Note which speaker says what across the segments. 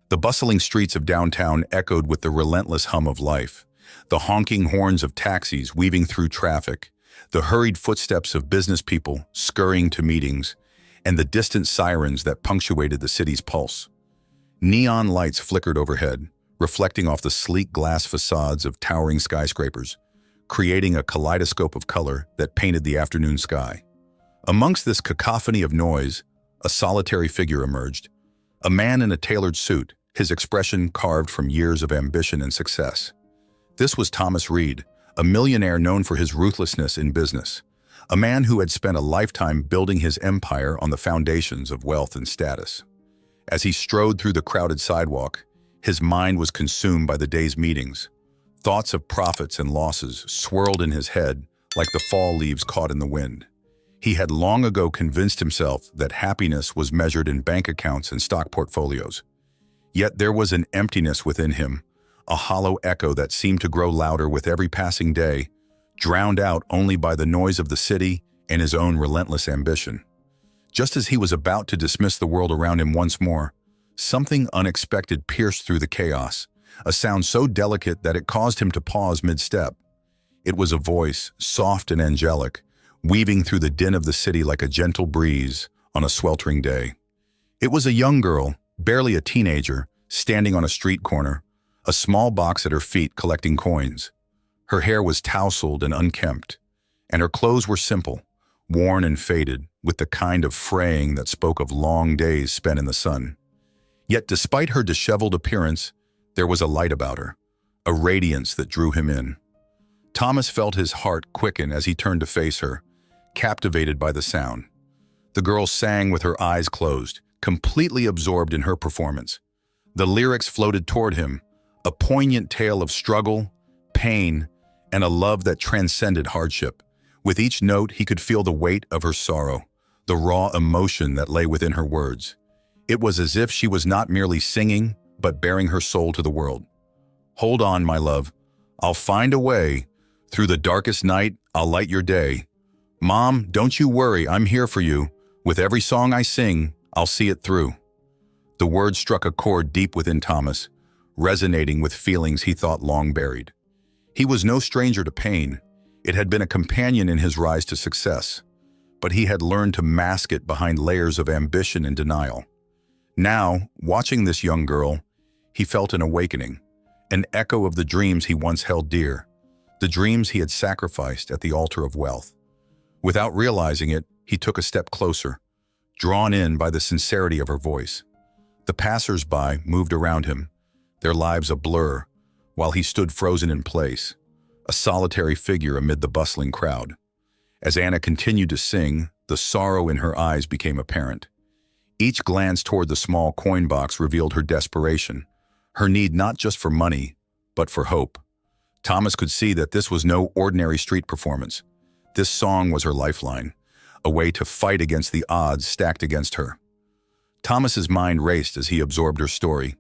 Speaker 1: The bustling streets of downtown echoed with the relentless hum of life, the honking horns of taxis weaving through traffic, the hurried footsteps of business people scurrying to meetings, and the distant sirens that punctuated the city's pulse. Neon lights flickered overhead, reflecting off the sleek glass facades of towering skyscrapers, creating a kaleidoscope of color that painted the afternoon sky. Amongst this cacophony of noise, a solitary figure emerged, a man in a tailored suit, his expression carved from years of ambition and success. This was Thomas Reed, a millionaire known for his ruthlessness in business, a man who had spent a lifetime building his empire on the foundations of wealth and status. As he strode through the crowded sidewalk, his mind was consumed by the day's meetings. Thoughts of profits and losses swirled in his head like the fall leaves caught in the wind. He had long ago convinced himself that happiness was measured in bank accounts and stock portfolios. Yet there was an emptiness within him, a hollow echo that seemed to grow louder with every passing day, drowned out only by the noise of the city and his own relentless ambition. Just as he was about to dismiss the world around him once more, something unexpected pierced through the chaos, a sound so delicate that it caused him to pause mid-step. It was a voice, soft and angelic, weaving through the din of the city like a gentle breeze on a sweltering day. It was a young girl, barely a teenager, standing on a street corner, a small box at her feet collecting coins. Her hair was tousled and unkempt, and her clothes were simple, worn and faded, with the kind of fraying that spoke of long days spent in the sun. Yet despite her disheveled appearance, there was a light about her, a radiance that drew him in. Thomas felt his heart quicken as he turned to face her, captivated by the sound. The girl sang with her eyes closed, completely absorbed in her performance. The lyrics floated toward him, a poignant tale of struggle, pain, and a love that transcended hardship. With each note, he could feel the weight of her sorrow, the raw emotion that lay within her words. It was as if she was not merely singing, but bearing her soul to the world. "Hold on, my love. I'll find a way. Through the darkest night, I'll light your day. Mom, don't you worry, I'm here for you. With every song I sing, I'll see it through." The words struck a chord deep within Thomas, resonating with feelings he thought long buried. He was no stranger to pain. It had been a companion in his rise to success, but he had learned to mask it behind layers of ambition and denial. Now, watching this young girl, he felt an awakening, an echo of the dreams he once held dear, the dreams he had sacrificed at the altar of wealth. Without realizing it, he took a step closer, drawn in by the sincerity of her voice. The passers-by moved around him, their lives a blur, while he stood frozen in place, a solitary figure amid the bustling crowd. As Anna continued to sing, the sorrow in her eyes became apparent. Each glance toward the small coin box revealed her desperation, her need not just for money, but for hope. Thomas could see that this was no ordinary street performance. This song was her lifeline, a way to fight against the odds stacked against her. Thomas's mind raced as he absorbed her story.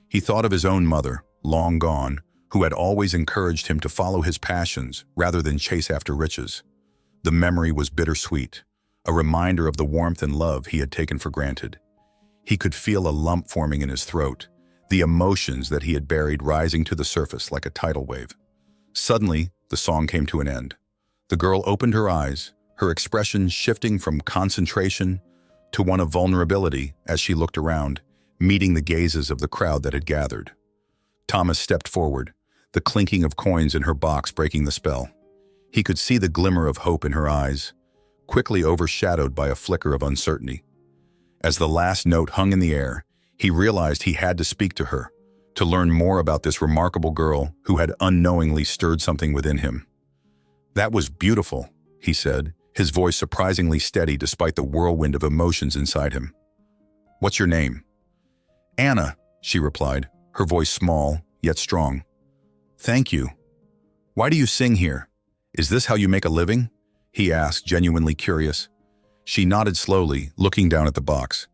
Speaker 1: He thought of his own mother, long gone, who had always encouraged him to follow his passions rather than chase after riches. The memory was bittersweet, a reminder of the warmth and love he had taken for granted. He could feel a lump forming in his throat, the emotions that he had buried rising to the surface like a tidal wave. Suddenly, the song came to an end. The girl opened her eyes, her expression shifting from concentration to one of vulnerability as she looked around, meeting the gazes of the crowd that had gathered. Thomas stepped forward, the clinking of coins in her box breaking the spell. He could see the glimmer of hope in her eyes, quickly overshadowed by a flicker of uncertainty. As the last note hung in the air, he realized he had to speak to her, to learn more about this remarkable girl who had unknowingly stirred something within him. "That was beautiful," he said, his voice surprisingly steady despite the whirlwind of emotions inside him. "What's your name?" "Anna," she replied, her voice small, yet strong. "Thank you. Why do you sing here? Is this how you make a living?" he asked, genuinely curious. She nodded slowly, looking down at the box.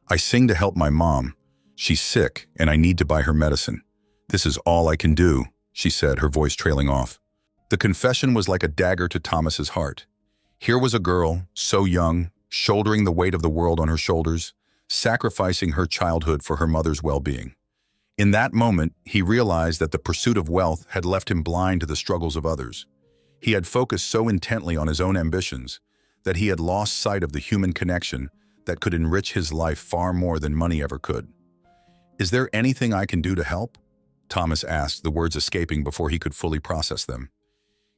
Speaker 1: "I sing to help my mom. She's sick, and I need to buy her medicine. This is all I can do," she said, her voice trailing off. The confession was like a dagger to Thomas's heart. Here was a girl, so young, shouldering the weight of the world on her shoulders, sacrificing her childhood for her mother's well-being. In that moment, he realized that the pursuit of wealth had left him blind to the struggles of others. He had focused so intently on his own ambitions that he had lost sight of the human connection that could enrich his life far more than money ever could. "Is there anything I can do to help?" Thomas asked, the words escaping before he could fully process them.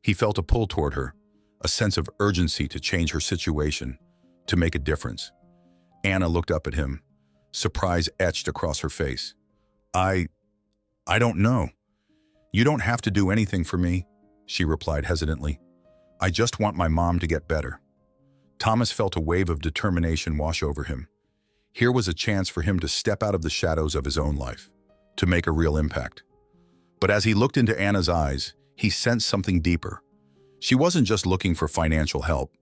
Speaker 1: He felt a pull toward her, a sense of urgency to change her situation, to make a difference. Anna looked up at him, surprise etched across her face. I don't know. You don't have to do anything for me," she replied hesitantly. "I just want my mom to get better." Thomas felt a wave of determination wash over him. Here was a chance for him to step out of the shadows of his own life, to make a real impact. But as he looked into Anna's eyes, he sensed something deeper. She wasn't just looking for financial help.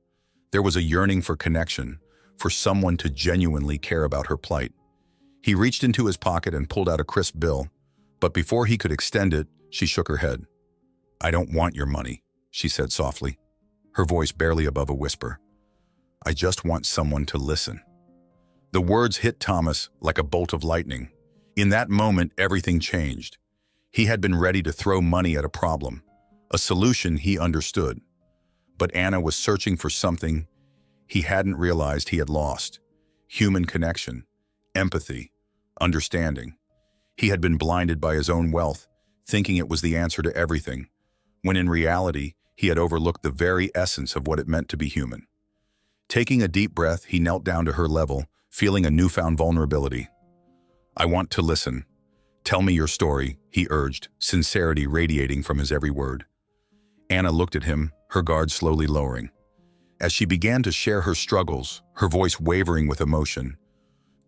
Speaker 1: There was a yearning for connection, for someone to genuinely care about her plight. He reached into his pocket and pulled out a crisp bill, but before he could extend it, she shook her head. "I don't want your money," she said softly, her voice barely above a whisper. "I just want someone to listen." The words hit Thomas like a bolt of lightning. In that moment, everything changed. He had been ready to throw money at a problem, a solution he understood. But Anna was searching for something he hadn't realized he had lost: human connection, empathy, understanding. He had been blinded by his own wealth, thinking it was the answer to everything, when in reality, he had overlooked the very essence of what it meant to be human. Taking a deep breath, he knelt down to her level, feeling a newfound vulnerability. "I want to listen. Tell me your story," he urged, sincerity radiating from his every word. Anna looked at him, her guard slowly lowering. As she began to share her struggles, her voice wavering with emotion,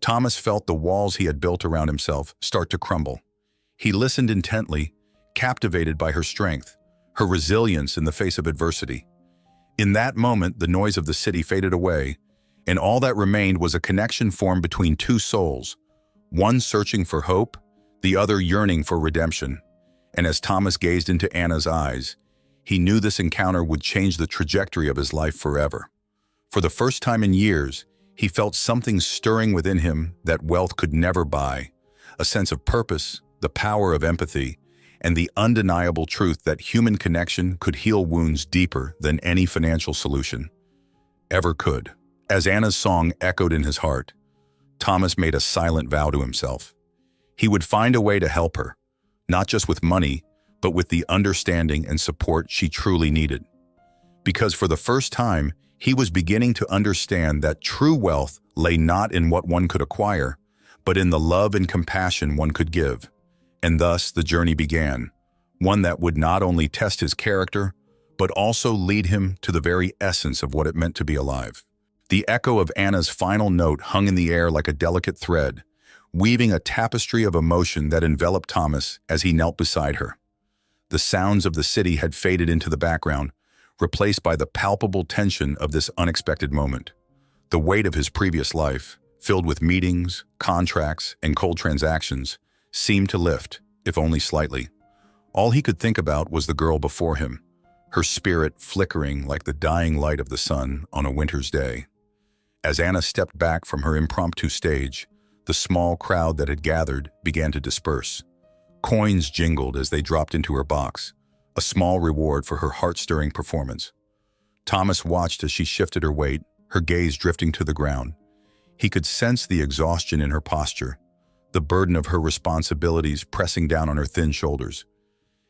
Speaker 1: Thomas felt the walls he had built around himself start to crumble. He listened intently, captivated by her strength, her resilience in the face of adversity. In that moment, the noise of the city faded away, and all that remained was a connection formed between two souls, one searching for hope, the other yearning for redemption. And as Thomas gazed into Anna's eyes, he knew this encounter would change the trajectory of his life forever. For the first time in years, he felt something stirring within him that wealth could never buy, a sense of purpose, the power of empathy, and the undeniable truth that human connection could heal wounds deeper than any financial solution ever could. As Anna's song echoed in his heart, Thomas made a silent vow to himself. He would find a way to help her, not just with money, but with the understanding and support she truly needed. Because for the first time, he was beginning to understand that true wealth lay not in what one could acquire, but in the love and compassion one could give. And thus the journey began, one that would not only test his character, but also lead him to the very essence of what it meant to be alive. The echo of Anna's final note hung in the air like a delicate thread, weaving a tapestry of emotion that enveloped Thomas as he knelt beside her. The sounds of the city had faded into the background, replaced by the palpable tension of this unexpected moment. The weight of his previous life, filled with meetings, contracts, and cold transactions, seemed to lift, if only slightly. All he could think about was the girl before him, her spirit flickering like the dying light of the sun on a winter's day. As Anna stepped back from her impromptu stage, the small crowd that had gathered began to disperse. Coins jingled as they dropped into her box, a small reward for her heart-stirring performance. Thomas watched as she shifted her weight, her gaze drifting to the ground. He could sense the exhaustion in her posture, the burden of her responsibilities pressing down on her thin shoulders.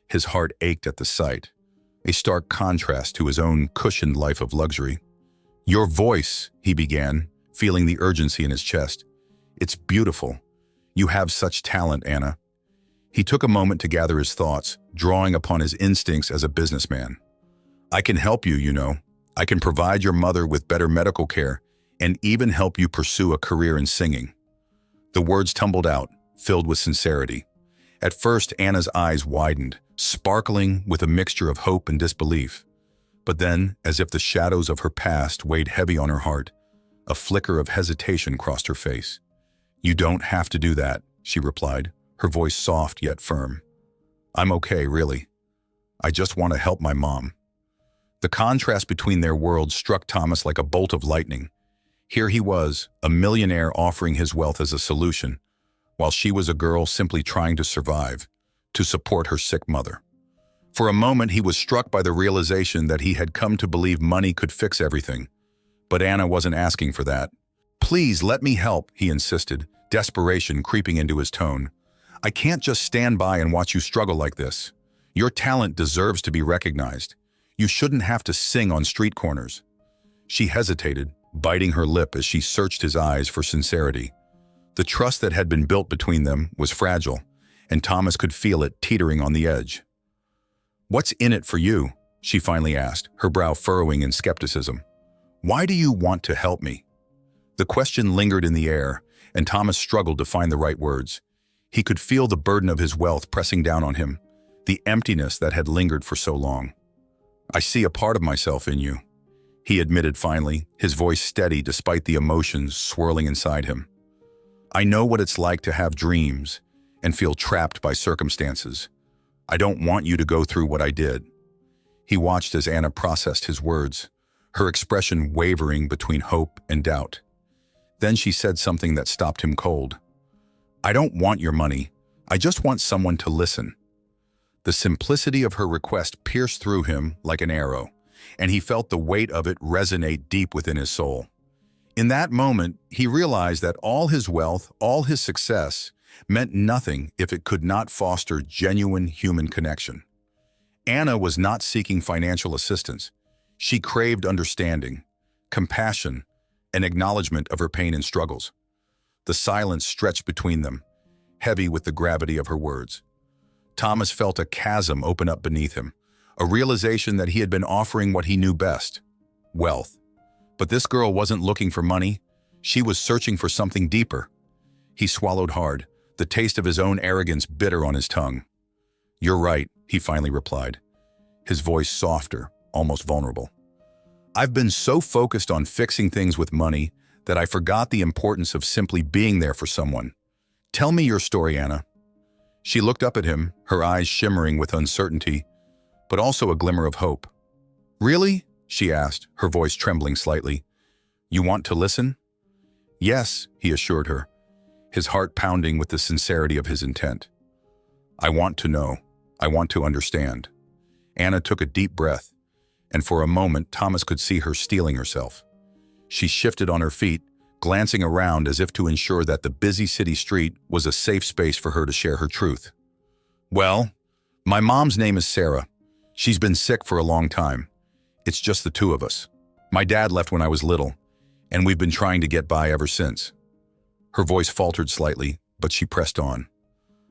Speaker 1: His heart ached at the sight, a stark contrast to his own cushioned life of luxury. "Your voice," he began, feeling the urgency in his chest. "It's beautiful. You have such talent, Anna." He took a moment to gather his thoughts, drawing upon his instincts as a businessman. "I can help you, you know. I can provide your mother with better medical care and even help you pursue a career in singing." The words tumbled out, filled with sincerity. At first, Anna's eyes widened, sparkling with a mixture of hope and disbelief. But then, as if the shadows of her past weighed heavy on her heart, a flicker of hesitation crossed her face. "You don't have to do that," she replied, her voice soft yet firm. "I'm okay, really. I just want to help my mom." The contrast between their worlds struck Thomas like a bolt of lightning. Here he was, a millionaire offering his wealth as a solution, while she was a girl simply trying to survive, to support her sick mother. For a moment, he was struck by the realization that he had come to believe money could fix everything. But Anna wasn't asking for that. "Please, let me help," he insisted, desperation creeping into his tone. "I can't just stand by and watch you struggle like this. Your talent deserves to be recognized. You shouldn't have to sing on street corners." She hesitated, biting her lip as she searched his eyes for sincerity. The trust that had been built between them was fragile, and Thomas could feel it teetering on the edge. "What's in it for you?" she finally asked, her brow furrowing in skepticism. "Why do you want to help me?" The question lingered in the air, and Thomas struggled to find the right words. He could feel the burden of his wealth pressing down on him, the emptiness that had lingered for so long. "I see a part of myself in you," he admitted finally, his voice steady despite the emotions swirling inside him. "I know what it's like to have dreams and feel trapped by circumstances. I don't want you to go through what I did." He watched as Anna processed his words, her expression wavering between hope and doubt. Then she said something that stopped him cold. "I don't want your money. I just want someone to listen." The simplicity of her request pierced through him like an arrow, and he felt the weight of it resonate deep within his soul. In that moment, he realized that all his wealth, all his success, meant nothing if it could not foster genuine human connection. Anna was not seeking financial assistance. She craved understanding, compassion, and acknowledgement of her pain and struggles. The silence stretched between them, heavy with the gravity of her words. Thomas felt a chasm open up beneath him, a realization that he had been offering what he knew best: wealth. But this girl wasn't looking for money. She was searching for something deeper. He swallowed hard, the taste of his own arrogance bitter on his tongue. "You're right," he finally replied, his voice softer, almost vulnerable. "I've been so focused on fixing things with money that I forgot the importance of simply being there for someone. Tell me your story, Anna." She looked up at him, her eyes shimmering with uncertainty, but also a glimmer of hope. "Really?" she asked, her voice trembling slightly. "You want to listen?" "Yes," he assured her, his heart pounding with the sincerity of his intent. "I want to know. I want to understand." Anna took a deep breath, and for a moment Thomas could see her steeling herself. She shifted on her feet, glancing around as if to ensure that the busy city street was a safe space for her to share her truth. "Well, my mom's name is Sarah. She's been sick for a long time. It's just the two of us. My dad left when I was little, and we've been trying to get by ever since." Her voice faltered slightly, but she pressed on.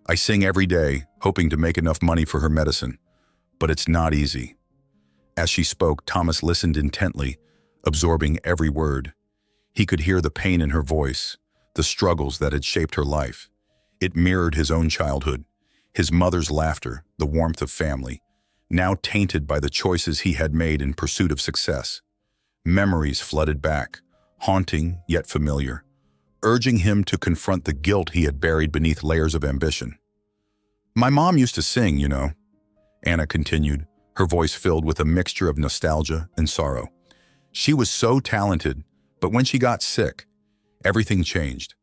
Speaker 1: "I sing every day, hoping to make enough money for her medicine, but it's not easy." As she spoke, Thomas listened intently, absorbing every word. He could hear the pain in her voice, the struggles that had shaped her life. It mirrored his own childhood, his mother's laughter, the warmth of family, now tainted by the choices he had made in pursuit of success. Memories flooded back, haunting yet familiar, urging him to confront the guilt he had buried beneath layers of ambition. "My mom used to sing, you know," Anna continued, her voice filled with a mixture of nostalgia and sorrow. "She was so talented, but when she got sick, everything changed.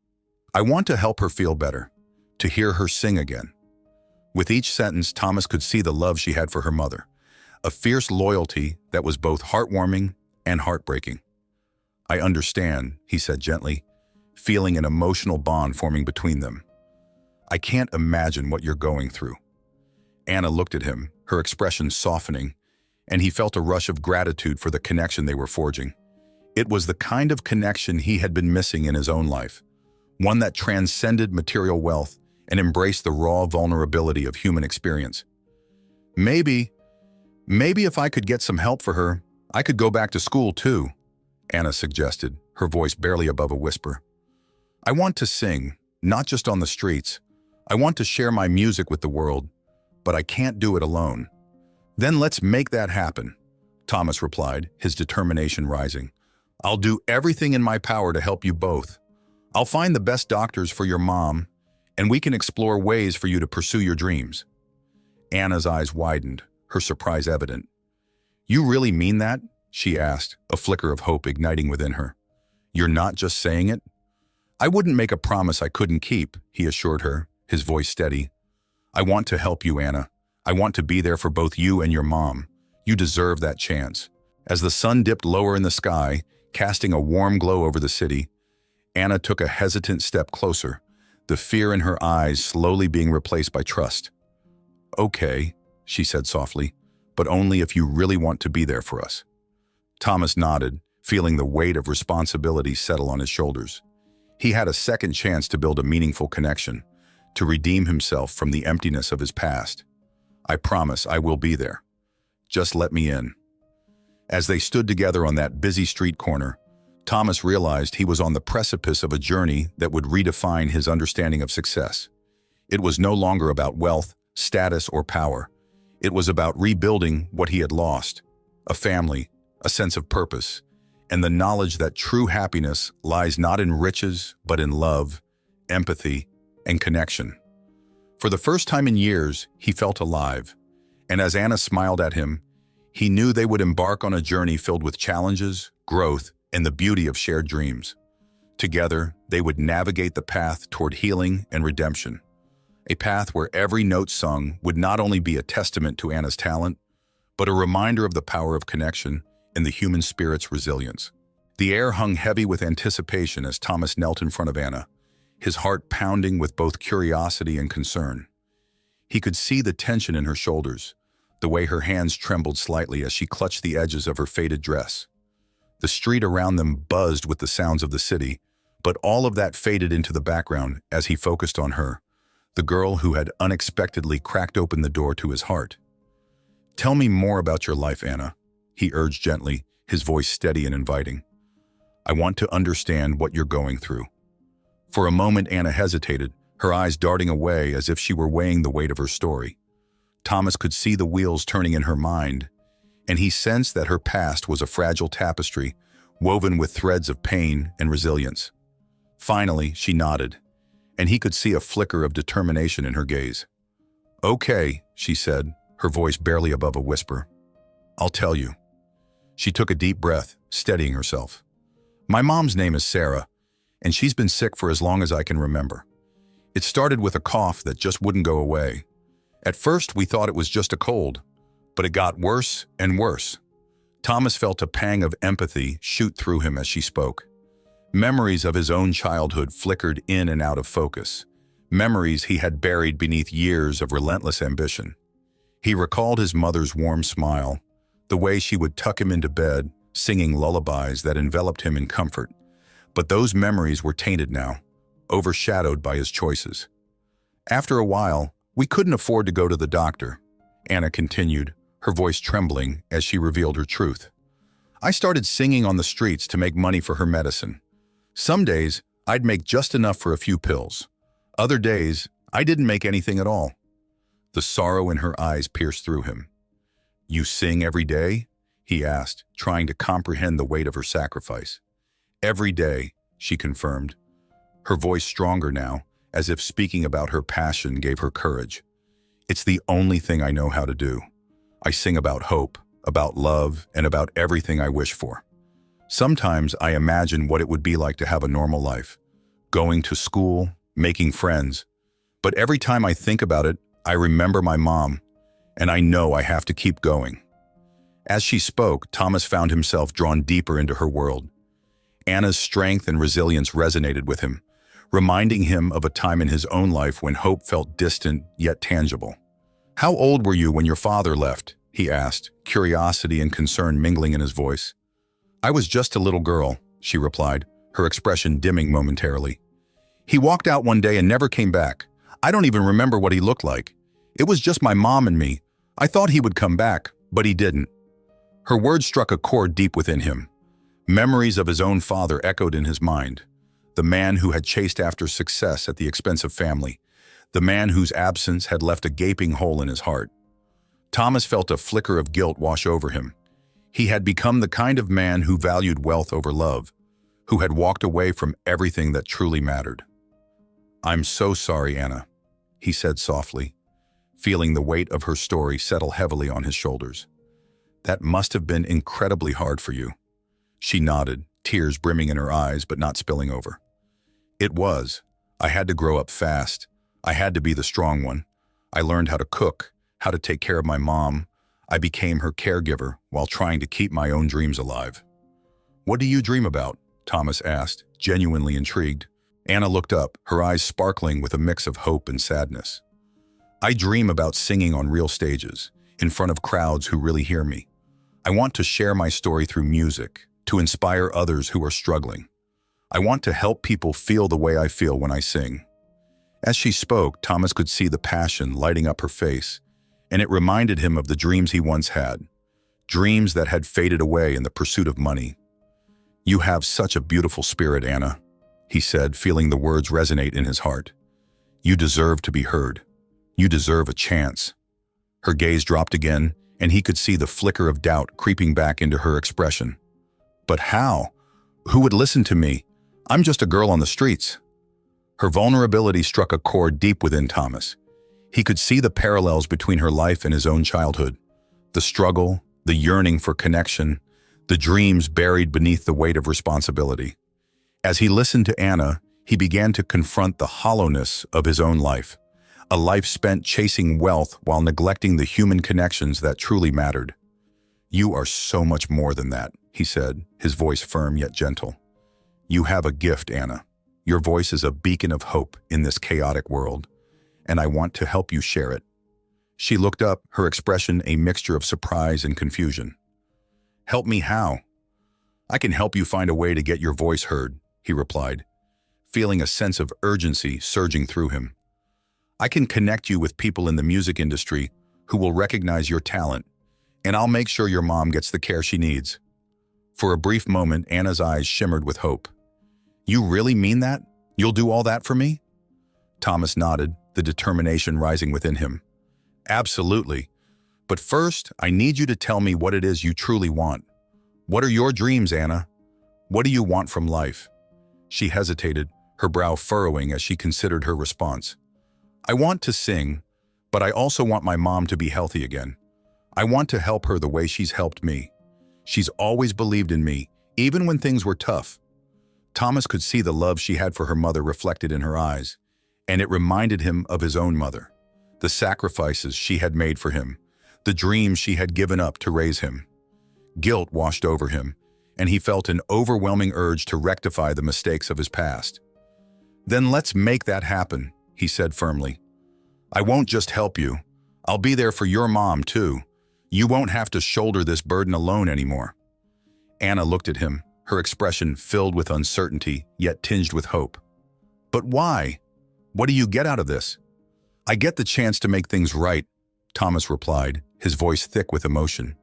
Speaker 1: I want to help her feel better, to hear her sing again." With each sentence, Thomas could see the love she had for her mother, a fierce loyalty that was both heartwarming and heartbreaking. "I understand," he said gently, feeling an emotional bond forming between them. "I can't imagine what you're going through." Anna looked at him, her expression softening, and he felt a rush of gratitude for the connection they were forging. It was the kind of connection he had been missing in his own life, one that transcended material wealth and embraced the raw vulnerability of human experience. Maybe if I could get some help for her, I could go back to school too," Anna suggested, her voice barely above a whisper. "I want to sing, not just on the streets. I want to share my music with the world, but I can't do it alone." "Then let's make that happen," Thomas replied, his determination rising. "I'll do everything in my power to help you both. I'll find the best doctors for your mom, and we can explore ways for you to pursue your dreams." Anna's eyes widened, her surprise evident. "You really mean that?" she asked, a flicker of hope igniting within her. "You're not just saying it?" I wouldn't make a promise I couldn't keep, he assured her, his voice steady. I want to help you, Anna. I want to be there for both you and your mom. You deserve that chance. As the sun dipped lower in the sky, casting a warm glow over the city, Anna took a hesitant step closer, the fear in her eyes slowly being replaced by trust. Okay, she said softly, but only if you really want to be there for us. Thomas nodded, feeling the weight of responsibility settle on his shoulders. He had a second chance to build a meaningful connection, to redeem himself from the emptiness of his past. I promise I will be there. Just let me in. As they stood together on that busy street corner, Thomas realized he was on the precipice of a journey that would redefine his understanding of success. It was no longer about wealth, status, or power. It was about rebuilding what he had lost: a family, a sense of purpose, and the knowledge that true happiness lies not in riches, but in love, empathy, and connection. For the first time in years, he felt alive, and as Anna smiled at him, he knew they would embark on a journey filled with challenges, growth, and the beauty of shared dreams. Together, they would navigate the path toward healing and redemption, a path where every note sung would not only be a testament to Anna's talent, but a reminder of the power of connection and the human spirit's resilience. The air hung heavy with anticipation as Thomas knelt in front of Anna, his heart pounding with both curiosity and concern. He could see the tension in her shoulders, the way her hands trembled slightly as she clutched the edges of her faded dress. The street around them buzzed with the sounds of the city, but all of that faded into the background as he focused on her, the girl who had unexpectedly cracked open the door to his heart. Tell me more about your life, Anna, he urged gently, his voice steady and inviting. I want to understand what you're going through. For a moment, Anna hesitated, her eyes darting away as if she were weighing the weight of her story. Thomas could see the wheels turning in her mind, and he sensed that her past was a fragile tapestry, woven with threads of pain and resilience. Finally, she nodded, and he could see a flicker of determination in her gaze. Okay, she said, her voice barely above a whisper. I'll tell you. She took a deep breath, steadying herself. My mom's name is Sarah, and she's been sick for as long as I can remember. It started with a cough that just wouldn't go away. At first, we thought it was just a cold, but it got worse and worse. Thomas felt a pang of empathy shoot through him as she spoke. Memories of his own childhood flickered in and out of focus, memories he had buried beneath years of relentless ambition. He recalled his mother's warm smile, the way she would tuck him into bed, singing lullabies that enveloped him in comfort. But those memories were tainted now, overshadowed by his choices. After a while, we couldn't afford to go to the doctor, Anna continued, her voice trembling as she revealed her truth. I started singing on the streets to make money for her medicine. Some days, I'd make just enough for a few pills. Other days, I didn't make anything at all. The sorrow in her eyes pierced through him. You sing every day? He asked, trying to comprehend the weight of her sacrifice. Every day, she confirmed, her voice stronger now, as if speaking about her passion gave her courage. It's the only thing I know how to do. I sing about hope, about love, and about everything I wish for. Sometimes I imagine what it would be like to have a normal life, going to school, making friends. But every time I think about it, I remember my mom, and I know I have to keep going. As she spoke, Thomas found himself drawn deeper into her world. Anna's strength and resilience resonated with him, reminding him of a time in his own life when hope felt distant yet tangible. How old were you when your father left? He asked, curiosity and concern mingling in his voice. I was just a little girl, she replied, her expression dimming momentarily. He walked out one day and never came back. I don't even remember what he looked like. It was just my mom and me. I thought he would come back, but he didn't. Her words struck a chord deep within him. Memories of his own father echoed in his mind. The man who had chased after success at the expense of family. The man whose absence had left a gaping hole in his heart. Thomas felt a flicker of guilt wash over him. He had become the kind of man who valued wealth over love, who had walked away from everything that truly mattered. I'm so sorry, Anna, he said softly, feeling the weight of her story settle heavily on his shoulders. That must have been incredibly hard for you. She nodded, tears brimming in her eyes but not spilling over. It was. I had to grow up fast. I had to be the strong one. I learned how to cook, how to take care of my mom. I became her caregiver while trying to keep my own dreams alive. "What do you dream about?" Thomas asked, genuinely intrigued. Anna looked up, her eyes sparkling with a mix of hope and sadness. "I dream about singing on real stages, in front of crowds who really hear me. I want to share my story through music, to inspire others who are struggling. I want to help people feel the way I feel when I sing." As she spoke, Thomas could see the passion lighting up her face, and it reminded him of the dreams he once had, dreams that had faded away in the pursuit of money. "You have such a beautiful spirit, Anna," he said, feeling the words resonate in his heart. "You deserve to be heard. You deserve a chance." Her gaze dropped again, and he could see the flicker of doubt creeping back into her expression. "But how? Who would listen to me? I'm just a girl on the streets." Her vulnerability struck a chord deep within Thomas. He could see the parallels between her life and his own childhood. The struggle, the yearning for connection, the dreams buried beneath the weight of responsibility. As he listened to Anna, he began to confront the hollowness of his own life, a life spent chasing wealth while neglecting the human connections that truly mattered. "You are so much more than that," he said, his voice firm yet gentle. "You have a gift, Anna. Your voice is a beacon of hope in this chaotic world, and I want to help you share it." She looked up, her expression a mixture of surprise and confusion. "Help me how?" "I can help you find a way to get your voice heard," he replied, feeling a sense of urgency surging through him. "I can connect you with people in the music industry who will recognize your talent, and I'll make sure your mom gets the care she needs." For a brief moment, Anna's eyes shimmered with hope. "You really mean that? You'll do all that for me?" Thomas nodded, the determination rising within him. "Absolutely. But first, I need you to tell me what it is you truly want. What are your dreams, Anna? What do you want from life?" She hesitated, her brow furrowing as she considered her response. "I want to sing, but I also want my mom to be healthy again. I want to help her the way she's helped me. She's always believed in me, even when things were tough." Thomas could see the love she had for her mother reflected in her eyes, and it reminded him of his own mother, the sacrifices she had made for him, the dreams she had given up to raise him. Guilt washed over him, and he felt an overwhelming urge to rectify the mistakes of his past. "Then let's make that happen," he said firmly. "I won't just help you. I'll be there for your mom, too. You won't have to shoulder this burden alone anymore." Anna looked at him, her expression filled with uncertainty, yet tinged with hope. "But why? What do you get out of this?" "I get the chance to make things right," Thomas replied, his voice thick with emotion.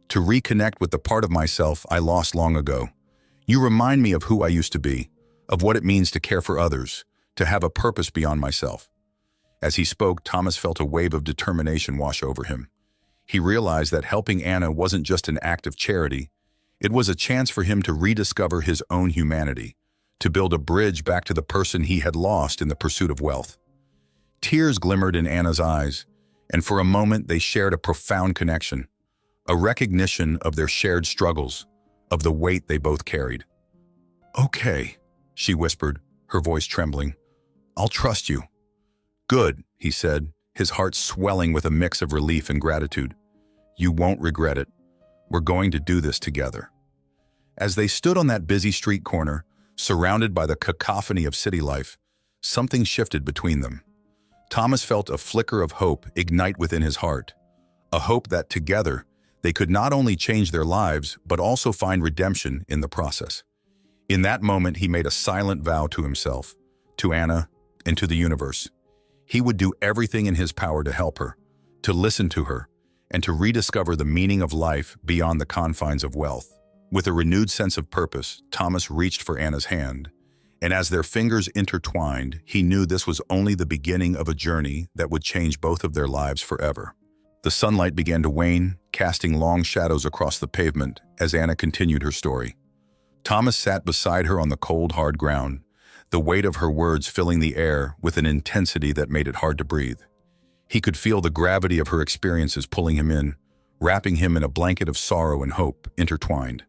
Speaker 1: "To reconnect with the part of myself I lost long ago. You remind me of who I used to be, of what it means to care for others, to have a purpose beyond myself." As he spoke, Thomas felt a wave of determination wash over him. He realized that helping Anna wasn't just an act of charity. It was a chance for him to rediscover his own humanity, to build a bridge back to the person he had lost in the pursuit of wealth. Tears glimmered in Anna's eyes, and for a moment they shared a profound connection, a recognition of their shared struggles, of the weight they both carried. "Okay," she whispered, her voice trembling. "I'll trust you." "Good," he said, his heart swelling with a mix of relief and gratitude. "You won't regret it. We're going to do this together." As they stood on that busy street corner, surrounded by the cacophony of city life, something shifted between them. Thomas felt a flicker of hope ignite within his heart, a hope that together they could not only change their lives but also find redemption in the process. In that moment, he made a silent vow to himself, to Anna, and to the universe. He would do everything in his power to help her, to listen to her, and to rediscover the meaning of life beyond the confines of wealth. With a renewed sense of purpose, Thomas reached for Anna's hand, and as their fingers intertwined, he knew this was only the beginning of a journey that would change both of their lives forever. The sunlight began to wane, casting long shadows across the pavement as Anna continued her story. Thomas sat beside her on the cold, hard ground, the weight of her words filling the air with an intensity that made it hard to breathe. He could feel the gravity of her experiences pulling him in, wrapping him in a blanket of sorrow and hope intertwined.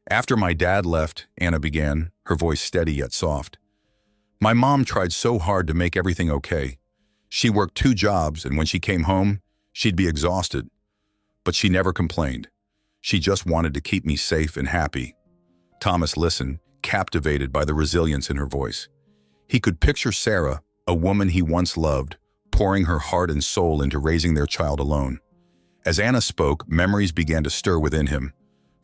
Speaker 1: "After my dad left," Anna began, her voice steady yet soft, My mom tried so hard to make everything okay. She worked 2 jobs, and when she came home, she'd be exhausted. But she never complained. She just wanted to keep me safe and happy. Thomas listened, captivated by the resilience in her voice. He could picture Sarah, a woman he once loved, pouring her heart and soul into raising their child alone. As Anna spoke, memories began to stir within him,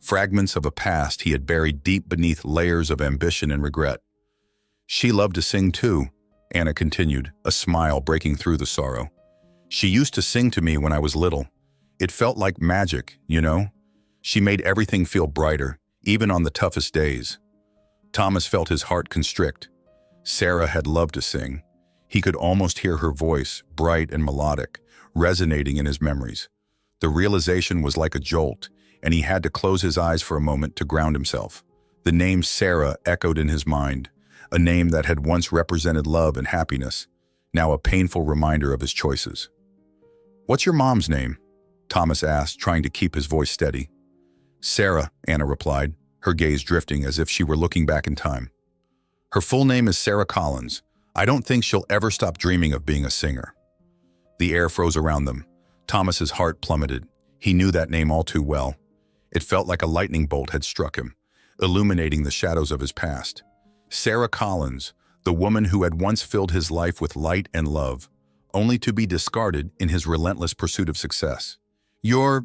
Speaker 1: fragments of a past he had buried deep beneath layers of ambition and regret. She loved to sing too, Anna continued, a smile breaking through the sorrow. She used to sing to me when I was little. It felt like magic, you know? She made everything feel brighter, even on the toughest days. Thomas felt his heart constrict. Sarah had loved to sing. He could almost hear her voice, bright and melodic, resonating in his memories. The realization was like a jolt, and he had to close his eyes for a moment to ground himself. The name Sarah echoed in his mind, a name that had once represented love and happiness, now a painful reminder of his choices. "What's your mom's name?" Thomas asked, trying to keep his voice steady. "Sarah," Anna replied, her gaze drifting as if she were looking back in time. "Her full name is Sarah Collins. I don't think she'll ever stop dreaming of being a singer." The air froze around them. Thomas's heart plummeted. He knew that name all too well. It felt like a lightning bolt had struck him, illuminating the shadows of his past. Sarah Collins, the woman who had once filled his life with light and love, only to be discarded in his relentless pursuit of success. You're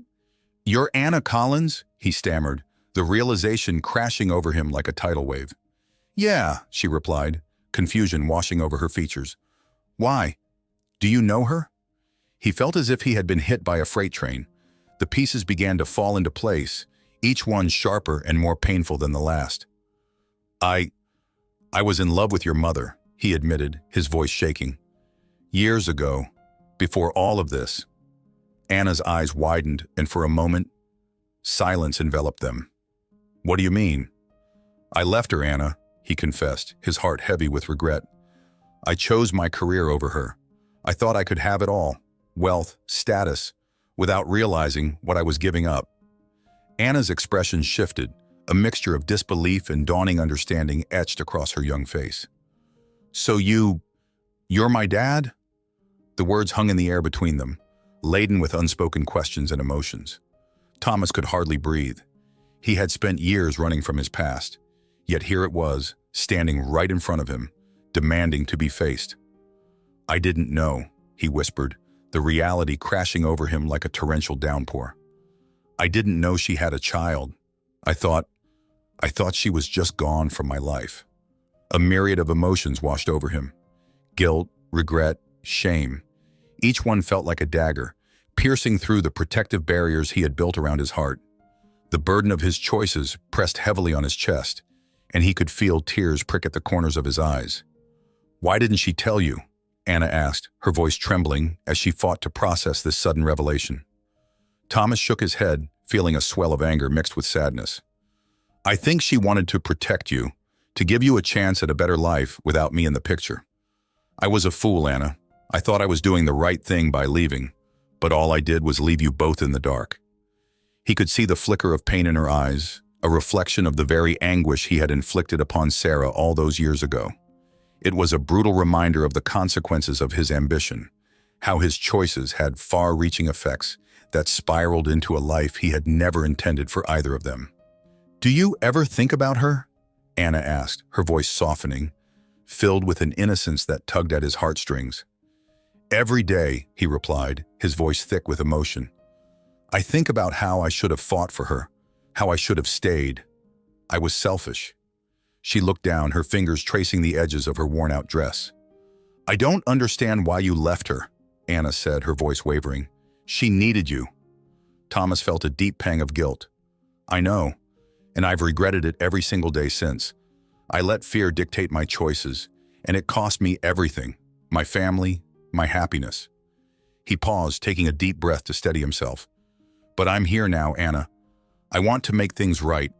Speaker 1: Anna Collins?" he stammered, the realization crashing over him like a tidal wave. "Yeah," she replied, confusion washing over her features. "Why? Do you know her?" He felt as if he had been hit by a freight train. The pieces began to fall into place, each one sharper and more painful than the last. I was in love with your mother," he admitted, his voice shaking. "Years ago, before all of this." Anna's eyes widened, and for a moment, silence enveloped them. "What do you mean?" "I left her, Anna," he confessed, his heart heavy with regret. "I chose my career over her. I thought I could have it all, wealth, status, without realizing what I was giving up." Anna's expression shifted, a mixture of disbelief and dawning understanding etched across her young face. "So you're my dad?" The words hung in the air between them, laden with unspoken questions and emotions. Thomas could hardly breathe. He had spent years running from his past, yet here it was, standing right in front of him, demanding to be faced. "I didn't know," he whispered, the reality crashing over him like a torrential downpour. "I didn't know she had a child. I thought she was just gone from my life." A myriad of emotions washed over him. Guilt, regret, shame. Each one felt like a dagger, piercing through the protective barriers he had built around his heart. The burden of his choices pressed heavily on his chest, and he could feel tears prick at the corners of his eyes. "Why didn't she tell you?" Anna asked, her voice trembling as she fought to process this sudden revelation. Thomas shook his head, feeling a swell of anger mixed with sadness. "I think she wanted to protect you, to give you a chance at a better life without me in the picture. I was a fool, Anna. I thought I was doing the right thing by leaving, but all I did was leave you both in the dark." He could see the flicker of pain in her eyes, a reflection of the very anguish he had inflicted upon Sarah all those years ago. It was a brutal reminder of the consequences of his ambition, how his choices had far-reaching effects that spiraled into a life he had never intended for either of them. "Do you ever think about her?" Anna asked, her voice softening, filled with an innocence that tugged at his heartstrings. "Every day," he replied, his voice thick with emotion. "I think about how I should have fought for her, how I should have stayed. I was selfish." She looked down, her fingers tracing the edges of her worn-out dress. "I don't understand why you left her," Anna said, her voice wavering. "She needed you." Thomas felt a deep pang of guilt. "I know, and I've regretted it every single day since. I let fear dictate my choices, and it cost me everything, my family, my happiness." He paused, taking a deep breath to steady himself. "But I'm here now, Anna. I want to make things right.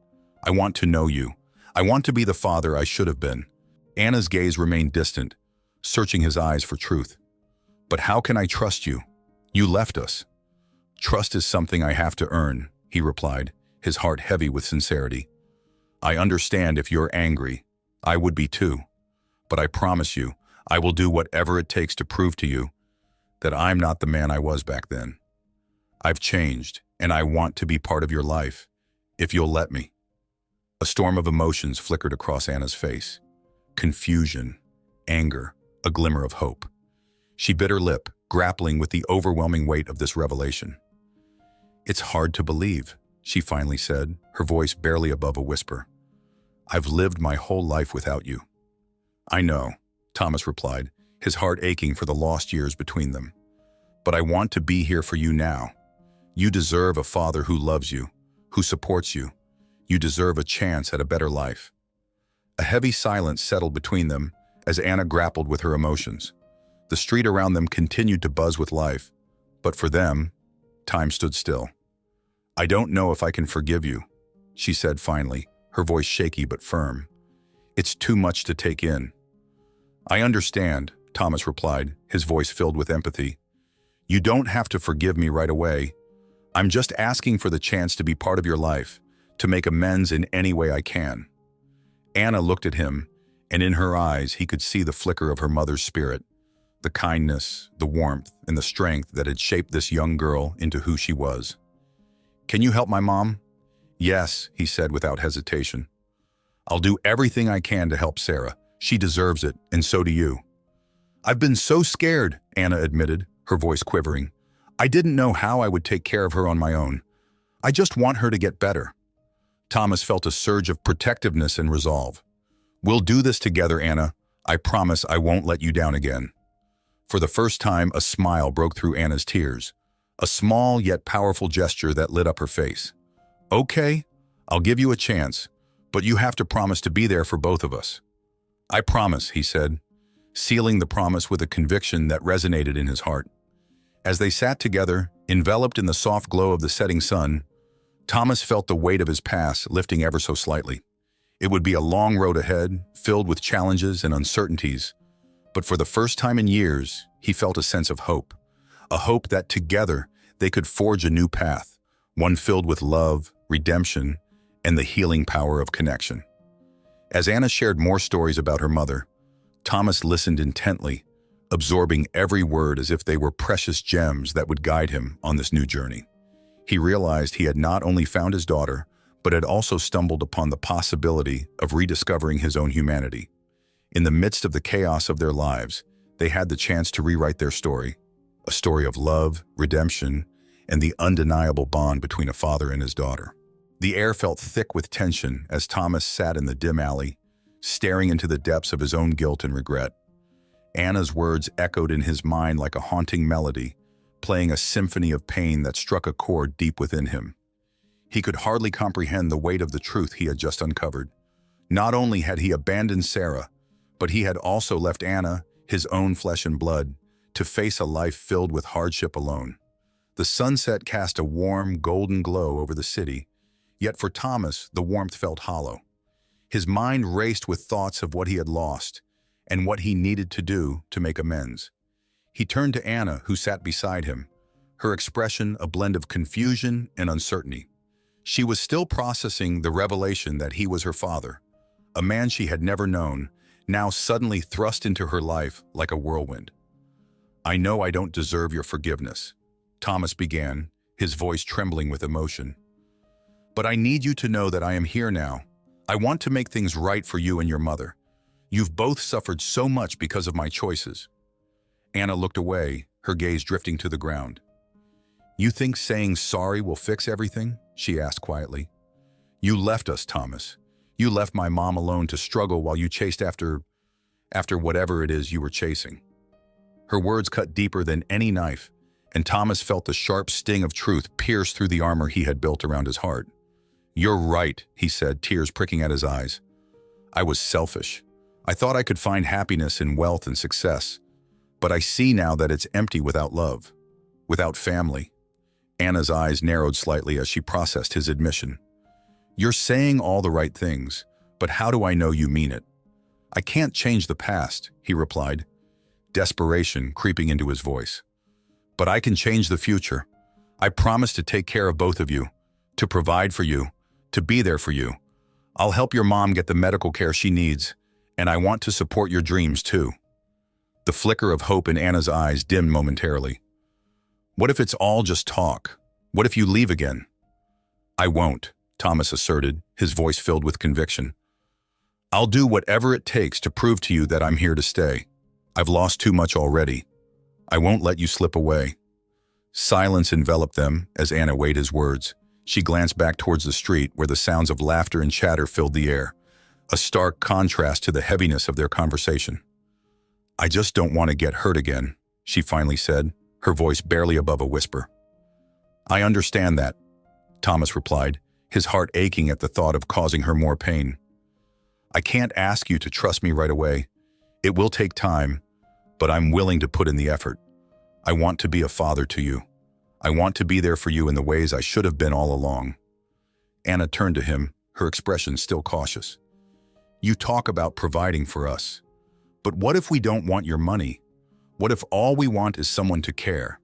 Speaker 1: I want to know you. I want to be the father I should have been." Anna's gaze remained distant, searching his eyes for truth. "But how can I trust you? You left us." "Trust is something I have to earn," he replied, his heart heavy with sincerity. "I understand if you're angry. I would be too. but I promise you, I will do whatever it takes to prove to you that I'm not the man I was back then. I've changed, and I want to be part of your life, if you'll let me." A storm of emotions flickered across Anna's face. Confusion, anger, a glimmer of hope. She bit her lip, grappling with the overwhelming weight of this revelation. "It's hard to believe," she finally said, her voice barely above a whisper. "I've lived my whole life without you." "I know," Thomas replied, his heart aching for the lost years between them. "But I want to be here for you now. You deserve a father who loves you, who supports you. You deserve a chance at a better life." A heavy silence settled between them as Anna grappled with her emotions. The street around them continued to buzz with life, but for them, time stood still. "I don't know if I can forgive you," she said finally, her voice shaky but firm. "It's too much to take in." "I understand," Thomas replied, his voice filled with empathy. "You don't have to forgive me right away. I'm just asking for the chance to be part of your life, to make amends in any way I can." Anna looked at him, and in her eyes he could see the flicker of her mother's spirit, the kindness, the warmth, and the strength that had shaped this young girl into who she was. "Can you help my mom?" "Yes," he said without hesitation. "I'll do everything I can to help Sarah. She deserves it, and so do you." "I've been so scared," Anna admitted, her voice quivering. "I didn't know how I would take care of her on my own. I just want her to get better." Thomas felt a surge of protectiveness and resolve. "We'll do this together, Anna. I promise I won't let you down again." For the first time, a smile broke through Anna's tears, a small yet powerful gesture that lit up her face. "Okay, I'll give you a chance, but you have to promise to be there for both of us." "I promise," he said, sealing the promise with a conviction that resonated in his heart. As they sat together, enveloped in the soft glow of the setting sun, Thomas felt the weight of his past lifting ever so slightly. It would be a long road ahead, filled with challenges and uncertainties, but for the first time in years, he felt a sense of hope. A hope that together they could forge a new path, one filled with love, redemption, and the healing power of connection. As Anna shared more stories about her mother, Thomas listened intently, absorbing every word as if they were precious gems that would guide him on this new journey. He realized he had not only found his daughter, but had also stumbled upon the possibility of rediscovering his own humanity. In the midst of the chaos of their lives, they had the chance to rewrite their story, a story of love, redemption, and the undeniable bond between a father and his daughter. The air felt thick with tension as Thomas sat in the dim alley, staring into the depths of his own guilt and regret. Anna's words echoed in his mind like a haunting melody, playing a symphony of pain that struck a chord deep within him. He could hardly comprehend the weight of the truth he had just uncovered. Not only had he abandoned Sarah, but he had also left Anna, his own flesh and blood, to face a life filled with hardship alone. The sunset cast a warm, golden glow over the city, yet for Thomas, the warmth felt hollow. His mind raced with thoughts of what he had lost and what he needed to do to make amends. He turned to Anna, who sat beside him, her expression a blend of confusion and uncertainty. She was still processing the revelation that he was her father, a man she had never known, now suddenly thrust into her life like a whirlwind. "I know I don't deserve your forgiveness," Thomas began, his voice trembling with emotion. "But I need you to know that I am here now. I want to make things right for you and your mother. You've both suffered so much because of my choices." Anna looked away, her gaze drifting to the ground. "You think saying sorry will fix everything?" she asked quietly. "You left us, Thomas. You left my mom alone to struggle while you chased after whatever it is you were chasing." Her words cut deeper than any knife, and Thomas felt the sharp sting of truth pierce through the armor he had built around his heart. "You're right," he said, tears pricking at his eyes. "I was selfish. I thought I could find happiness in wealth and success. But I see now that it's empty without love, without family." Anna's eyes narrowed slightly as she processed his admission. "You're saying all the right things, but how do I know you mean it?" "I can't change the past," he replied, desperation creeping into his voice. "But I can change the future. I promise to take care of both of you, to provide for you, to be there for you. I'll help your mom get the medical care she needs, And I want to support your dreams too. The flicker of hope in Anna's eyes dimmed momentarily. What if it's all just talk? What if you leave again? I won't, Thomas asserted, his voice filled with conviction. I'll do whatever it takes to prove to you that I'm here to stay. I've lost too much already. I won't let you slip away. Silence enveloped them as Anna weighed his words. She glanced back towards the street where the sounds of laughter and chatter filled the air, a stark contrast to the heaviness of their conversation. I just don't want to get hurt again, she finally said, her voice barely above a whisper. I understand that, Thomas replied, his heart aching at the thought of causing her more pain. I can't ask you to trust me right away. It will take time, but I'm willing to put in the effort. I want to be a father to you. I want to be there for you in the ways I should have been all along. Anna turned to him, her expression still cautious. You talk about providing for us. But what if we don't want your money? What if all we want is someone to care?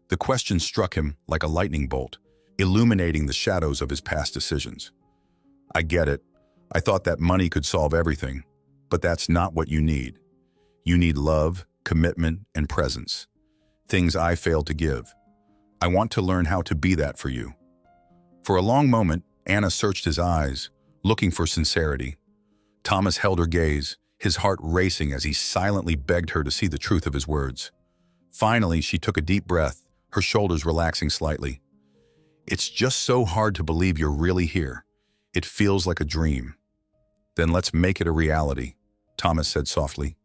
Speaker 1: The question struck him like a lightning bolt, illuminating the shadows of his past decisions. I get it. I thought that money could solve everything, but that's not what you need. You need love, commitment, and presence. Things I failed to give. I want to learn how to be that for you. For a long moment, Anna searched his eyes, looking for sincerity. Thomas held her gaze, his heart racing as he silently begged her to see the truth of his words. Finally, she took a deep breath, her shoulders relaxing slightly. It's just so hard to believe you're really here. It feels like a dream. Then let's make it a reality, Thomas said softly.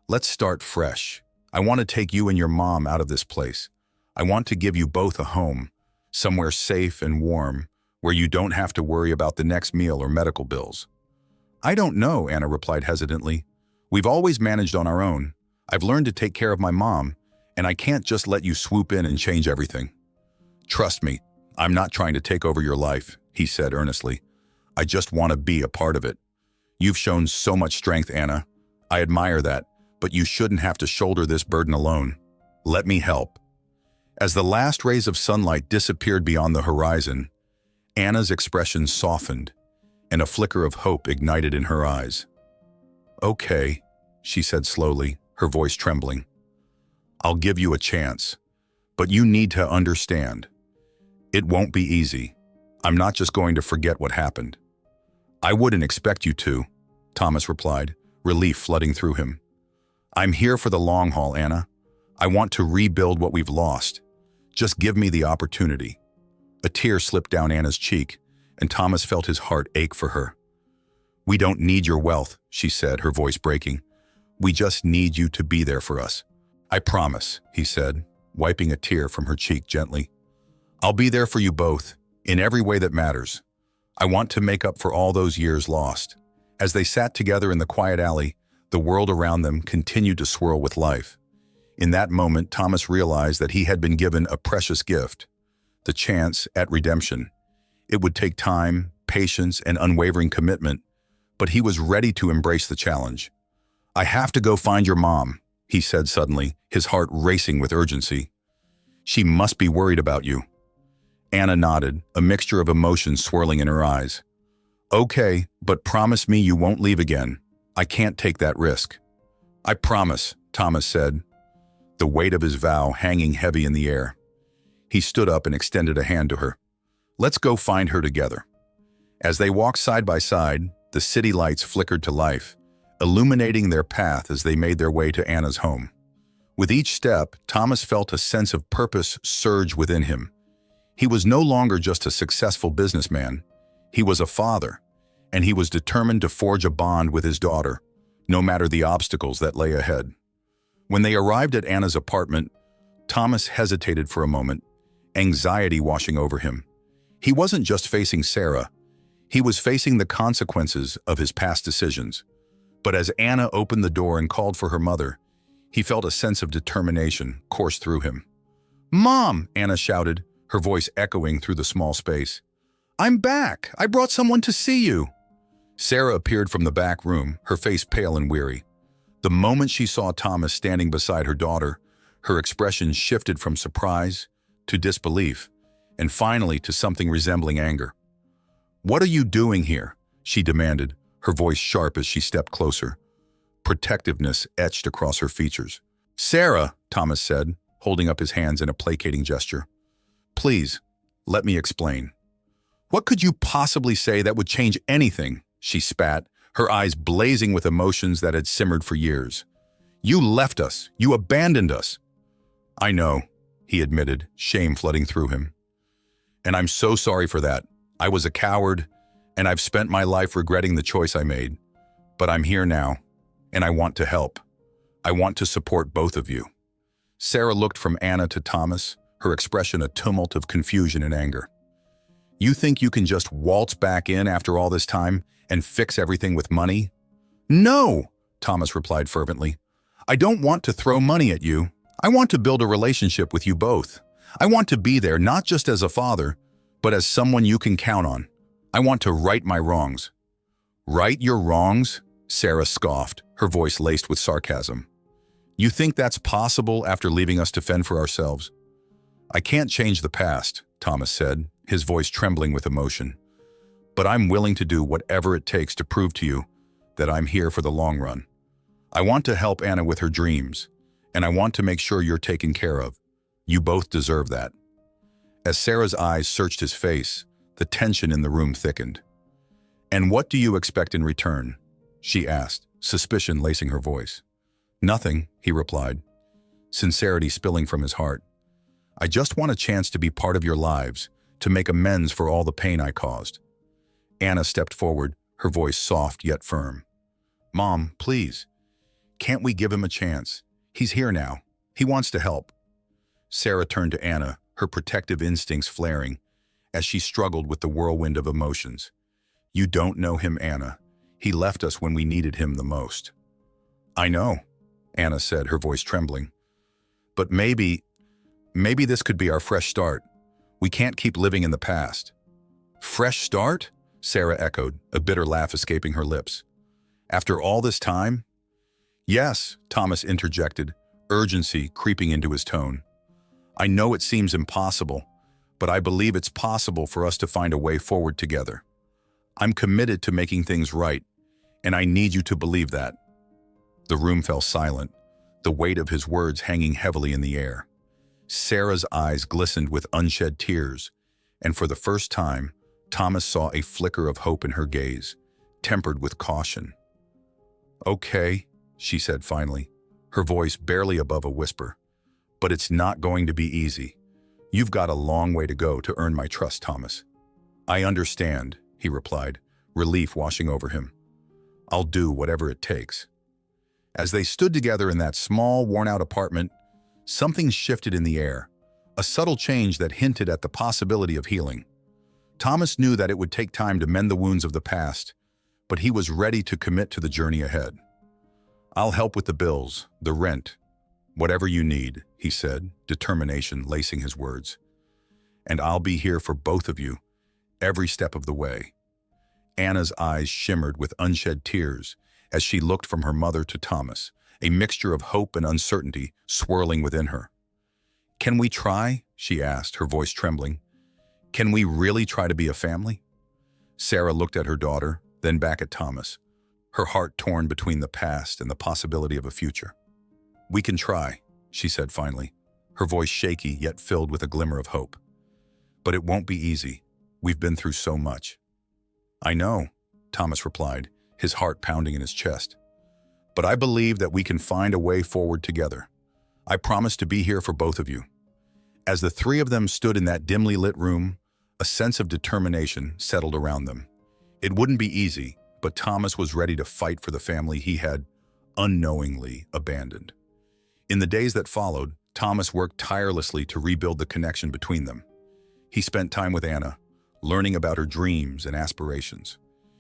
Speaker 1: Let's start fresh. I want to take you and your mom out of this place. I want to give you both a home, somewhere safe and warm, where you don't have to worry about the next meal or medical bills. I don't know, Anna replied hesitantly. We've always managed on our own. I've learned to take care of my mom, and I can't just let you swoop in and change everything. Trust me, I'm not trying to take over your life, he said earnestly. I just want to be a part of it. You've shown so much strength, Anna. I admire that, but you shouldn't have to shoulder this burden alone. Let me help. As the last rays of sunlight disappeared beyond the horizon, Anna's expression softened, and a flicker of hope ignited in her eyes. Okay, she said slowly, her voice trembling. I'll give you a chance, but you need to understand. It won't be easy. I'm not just going to forget what happened. I wouldn't expect you to, Thomas replied, relief flooding through him. I'm here for the long haul, Anna. I want to rebuild what we've lost. Just give me the opportunity. A tear slipped down Anna's cheek, and Thomas felt his heart ache for her. We don't need your wealth, she said, her voice breaking. We just need you to be there for us. I promise, he said, wiping a tear from her cheek gently. I'll be there for you both, in every way that matters. I want to make up for all those years lost. As they sat together in the quiet alley, the world around them continued to swirl with life. In that moment, Thomas realized that he had been given a precious gift, the chance at redemption. It would take time, patience, and unwavering commitment, but he was ready to embrace the challenge. I have to go find your mom, he said suddenly, his heart racing with urgency. She must be worried about you. Anna nodded, a mixture of emotions swirling in her eyes. Okay, but promise me you won't leave again. I can't take that risk. I promise, Thomas said, the weight of his vow hanging heavy in the air. He stood up and extended a hand to her. Let's go find her together. As they walked side by side, the city lights flickered to life, illuminating their path as they made their way to Anna's home. With each step, Thomas felt a sense of purpose surge within him. He was no longer just a successful businessman. He was a father, and he was determined to forge a bond with his daughter, no matter the obstacles that lay ahead. When they arrived at Anna's apartment, Thomas hesitated for a moment, anxiety washing over him. He wasn't just facing Sarah, he was facing the consequences of his past decisions. But as Anna opened the door and called for her mother, he felt a sense of determination course through him. "Mom!" Anna shouted, her voice echoing through the small space. "I'm back! I brought someone to see you!" Sarah appeared from the back room, her face pale and weary. The moment she saw Thomas standing beside her daughter, her expression shifted from surprise to disbelief, and finally to something resembling anger. "What are you doing here?" she demanded, her voice sharp as she stepped closer, protectiveness etched across her features. "Sarah," Thomas said, holding up his hands in a placating gesture. "Please, let me explain." "What could you possibly say that would change anything?" she spat, her eyes blazing with emotions that had simmered for years. "You left us. You abandoned us." "I know," he admitted, shame flooding through him. "And I'm so sorry for that. I was a coward, and I've spent my life regretting the choice I made. But I'm here now, and I want to help. I want to support both of you." Sarah looked from Anna to Thomas, her expression a tumult of confusion and anger. "You think you can just waltz back in after all this time and fix everything with money?" "No," Thomas replied fervently. "I don't want to throw money at you. I want to build a relationship with you both. I want to be there not just as a father, but as someone you can count on. I want to right my wrongs." "Right your wrongs?" Sarah scoffed, her voice laced with sarcasm. "You think that's possible after leaving us to fend for ourselves?" "I can't change the past," Thomas said, his voice trembling with emotion. "But I'm willing to do whatever it takes to prove to you that I'm here for the long run. I want to help Anna with her dreams, and I want to make sure you're taken care of. You both deserve that." As Sarah's eyes searched his face, the tension in the room thickened. "And what do you expect in return?" she asked, suspicion lacing her voice. "Nothing," he replied, sincerity spilling from his heart. "I just want a chance to be part of your lives, to make amends for all the pain I caused." Anna stepped forward, her voice soft yet firm. "Mom, please. Can't we give him a chance? He's here now. He wants to help." Sarah turned to Anna, her protective instincts flaring, as she struggled with the whirlwind of emotions. "You don't know him, Anna. He left us when we needed him the most." "I know," Anna said, her voice trembling. "But maybe this could be our fresh start. We can't keep living in the past." "Fresh start?" Sarah echoed, a bitter laugh escaping her lips. "After all this time?" "Yes," Thomas interjected, urgency creeping into his tone. "I know it seems impossible, but I believe it's possible for us to find a way forward together. I'm committed to making things right, and I need you to believe that." The room fell silent, the weight of his words hanging heavily in the air. Sarah's eyes glistened with unshed tears, and for the first time, Thomas saw a flicker of hope in her gaze, tempered with caution. "Okay," she said finally, her voice barely above a whisper. "But it's not going to be easy. You've got a long way to go to earn my trust, Thomas." "I understand," he replied, relief washing over him. "I'll do whatever it takes." As they stood together in that small, worn-out apartment, something shifted in the air, a subtle change that hinted at the possibility of healing. Thomas knew that it would take time to mend the wounds of the past, but he was ready to commit to the journey ahead. "I'll help with the bills, the rent, whatever you need," he said, determination lacing his words. "And I'll be here for both of you, every step of the way." Anna's eyes shimmered with unshed tears as she looked from her mother to Thomas, a mixture of hope and uncertainty swirling within her. "Can we try?" she asked, her voice trembling. "Can we really try to be a family?" Sarah looked at her daughter, then back at Thomas, her heart torn between the past and the possibility of a future. "We can try," she said finally, her voice shaky yet filled with a glimmer of hope. "But it won't be easy. We've been through so much." "I know," Thomas replied, his heart pounding in his chest. "But I believe that we can find a way forward together. I promise to be here for both of you." As the three of them stood in that dimly lit room, a sense of determination settled around them. It wouldn't be easy, but Thomas was ready to fight for the family he had unknowingly abandoned. In the days that followed, Thomas worked tirelessly to rebuild the connection between them. He spent time with Anna, learning about her dreams and aspirations.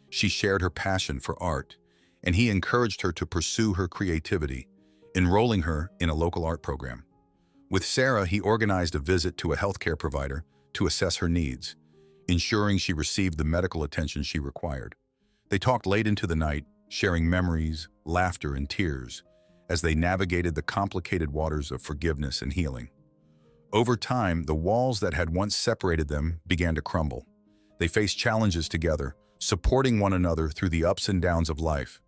Speaker 1: She shared her passion for art, and he encouraged her to pursue her creativity, enrolling her in a local art program. With Sarah, he organized a visit to a healthcare provider to assess her needs, ensuring she received the medical attention she required. They talked late into the night, sharing memories, laughter, and tears as they navigated the complicated waters of forgiveness and healing. Over time, the walls that had once separated them began to crumble. They faced challenges together, supporting one another through the ups and downs of life.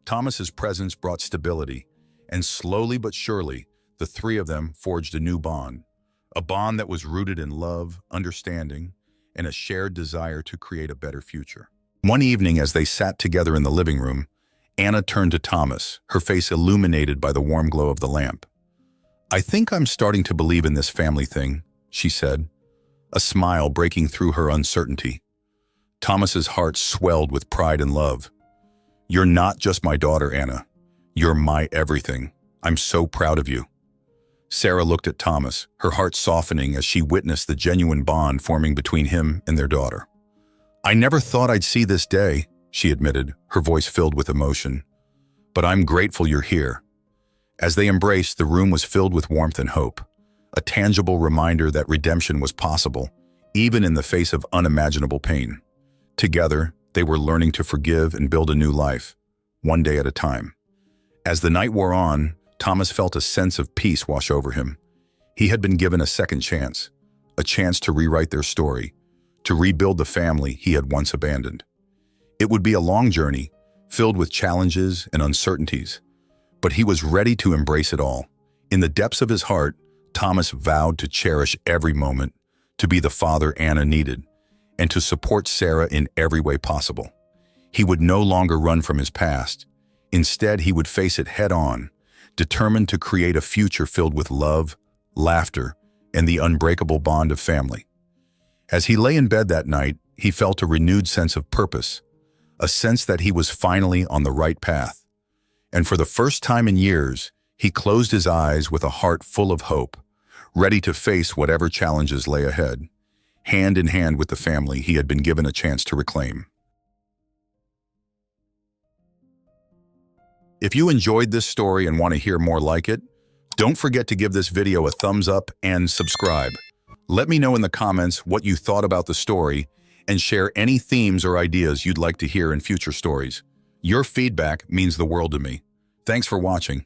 Speaker 1: Thomas's presence brought stability, and slowly but surely, the three of them forged a new bond. A bond that was rooted in love, understanding, and a shared desire to create a better future. One evening, as they sat together in the living room, Anna turned to Thomas, her face illuminated by the warm glow of the lamp. "I think I'm starting to believe in this family thing," she said, a smile breaking through her uncertainty. Thomas's heart swelled with pride and love. "You're not just my daughter, Anna. You're my everything. I'm so proud of you." Sarah looked at Thomas, her heart softening as she witnessed the genuine bond forming between him and their daughter. "I never thought I'd see this day," she admitted, her voice filled with emotion. "But I'm grateful you're here." As they embraced, the room was filled with warmth and hope, a tangible reminder that redemption was possible, even in the face of unimaginable pain. Together, they were learning to forgive and build a new life, one day at a time. As the night wore on, Thomas felt a sense of peace wash over him. He had been given a second chance, a chance to rewrite their story, to rebuild the family he had once abandoned. It would be a long journey, filled with challenges and uncertainties, but he was ready to embrace it all. In the depths of his heart, Thomas vowed to cherish every moment, to be the father Anna needed, and to support Sarah in every way possible. He would no longer run from his past. Instead, he would face it head-on, determined to create a future filled with love, laughter, and the unbreakable bond of family. As he lay in bed that night, he felt a renewed sense of purpose, a sense that he was finally on the right path. And for the first time in years, he closed his eyes with a heart full of hope, ready to face whatever challenges lay ahead, hand in hand with the family he had been given a chance to reclaim. If you enjoyed this story and want to hear more like it, don't forget to give this video a thumbs up and subscribe. Let me know in the comments what you thought about the story and share any themes or ideas you'd like to hear in future stories. Your feedback means the world to me. Thanks for watching.